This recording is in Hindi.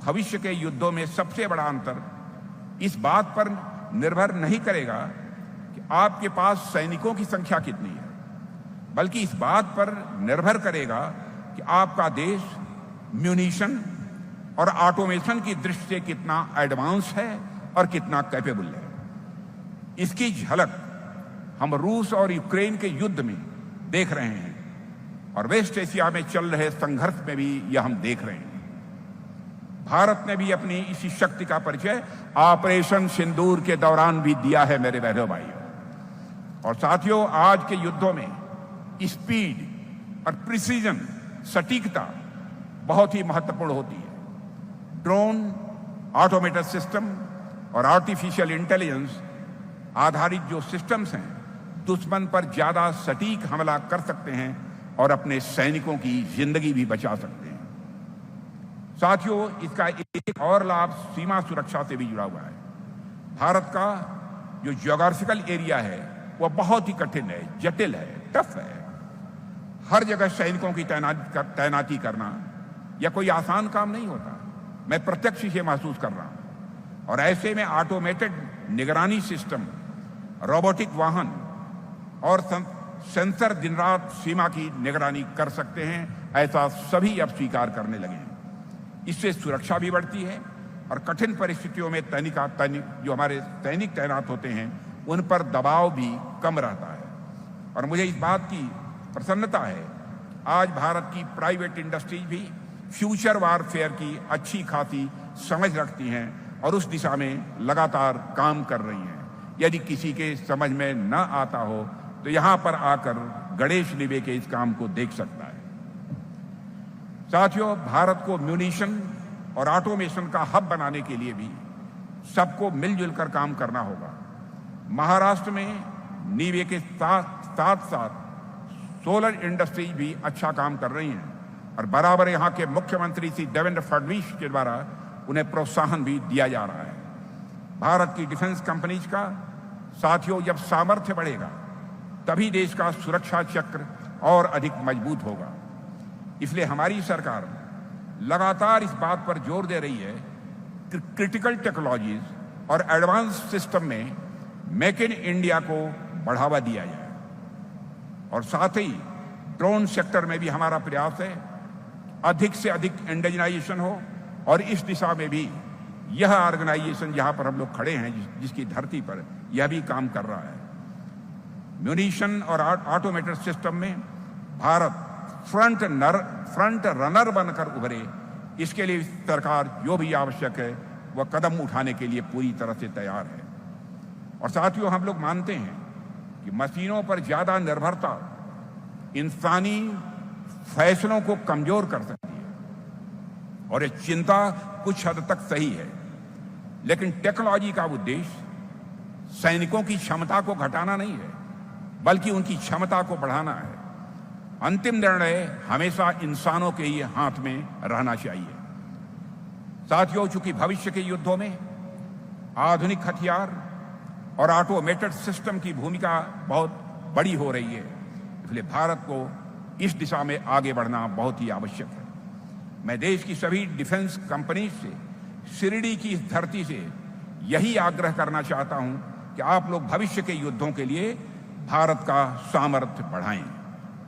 भविष्य के युद्धों में सबसे बड़ा अंतर इस बात पर निर्भर नहीं करेगा कि आपके पास सैनिकों की संख्या कितनी है, बल्कि इस बात पर निर्भर करेगा कि आपका देश म्यूनिशन और ऑटोमेशन की दृष्टि से कितना एडवांस है और कितना कैपेबल है। इसकी झलक हम रूस और यूक्रेन के युद्ध में देख रहे हैं और वेस्ट एशिया में चल रहे संघर्ष में भी यह हम देख रहे हैं। भारत ने भी अपनी इसी शक्ति का परिचय ऑपरेशन सिंदूर के दौरान भी दिया है मेरे बहनों भाइयों। और साथियों, आज के युद्धों में स्पीड और प्रिसीजन, सटीकता बहुत ही महत्वपूर्ण होती है। ड्रोन, ऑटोमेटेड सिस्टम और आर्टिफिशियल इंटेलिजेंस आधारित जो सिस्टम्स हैं, दुश्मन पर ज्यादा सटीक हमला कर सकते हैं और अपने सैनिकों की जिंदगी भी बचा सकते हैं। साथियों, इसका एक और लाभ सीमा सुरक्षा से भी जुड़ा हुआ है। भारत का जो ज्योग्राफिकल एरिया है वह बहुत ही कठिन है, जटिल है, टफ है। हर जगह सैनिकों की तैनाती करना यह कोई आसान काम नहीं होता। मैं प्रत्यक्ष इसे महसूस कर रहा हूं। और ऐसे में ऑटोमेटेड निगरानी सिस्टम, रोबोटिक वाहन और सेंसर दिन रात सीमा की निगरानी कर सकते हैं, ऐसा सभी अब स्वीकार करने लगे हैं। इससे सुरक्षा भी बढ़ती है और कठिन परिस्थितियों में जो हमारे सैनिक तैनात होते हैं उन पर दबाव भी कम रहता है। और मुझे इस बात की प्रसन्नता है, आज भारत की प्राइवेट इंडस्ट्रीज भी फ्यूचर वारफेयर की अच्छी खासी समझ रखती हैं और उस दिशा में लगातार काम कर रही हैं। यदि किसी के समझ में न आता हो तो यहां पर आकर गणेश लिबे के इस काम को देख सकता है। साथियों, भारत को म्यूनिशन और ऑटोमेशन का हब बनाने के लिए भी सबको मिलजुल कर काम करना होगा। महाराष्ट्र में नीवे के साथ साथ सोलर इंडस्ट्रीज भी अच्छा काम कर रही हैं और बराबर यहाँ के मुख्यमंत्री श्री देवेंद्र फडणवीस के द्वारा उन्हें प्रोत्साहन भी दिया जा रहा है। भारत की डिफेंस कंपनीज का साथियों जब सामर्थ्य बढ़ेगा तभी देश का सुरक्षा चक्र और अधिक मजबूत होगा। इसलिए हमारी सरकार लगातार इस बात पर जोर दे रही है कि क्रिटिकल टेक्नोलॉजीज और एडवांस सिस्टम में मेक इन इंडिया को बढ़ावा दिया जाए। और साथ ही ड्रोन सेक्टर में भी हमारा प्रयास है अधिक से अधिक इंडिजिनाइजेशन हो और इस दिशा में भी यह ऑर्गेनाइजेशन जहां पर हम लोग खड़े हैं जिसकी धरती पर यह भी काम कर रहा है। म्यूनिशन और ऑटोमेटेड सिस्टम में भारत फ्रंट रनर बनकर उभरे, इसके लिए सरकार जो भी आवश्यक है वह कदम उठाने के लिए पूरी तरह से तैयार है। और साथियों, हम लोग मानते हैं कि मशीनों पर ज्यादा निर्भरता इंसानी फैसलों को कमजोर कर सकती है और ये चिंता कुछ हद तक सही है। लेकिन टेक्नोलॉजी का उद्देश्य सैनिकों की क्षमता को घटाना नहीं है, बल्कि उनकी क्षमता को बढ़ाना है। अंतिम निर्णय हमेशा इंसानों के ही हाथ में रहना चाहिए। साथियों, चूंकि भविष्य के युद्धों में आधुनिक हथियार और ऑटोमेटेड सिस्टम की भूमिका बहुत बड़ी हो रही है, इसलिए भारत को इस दिशा में आगे बढ़ना बहुत ही आवश्यक है। मैं देश की सभी डिफेंस कंपनी से शिरडी की इस धरती से यही आग्रह करना चाहता हूं कि आप लोग भविष्य के युद्धों के लिए भारत का सामर्थ्य बढ़ाएं।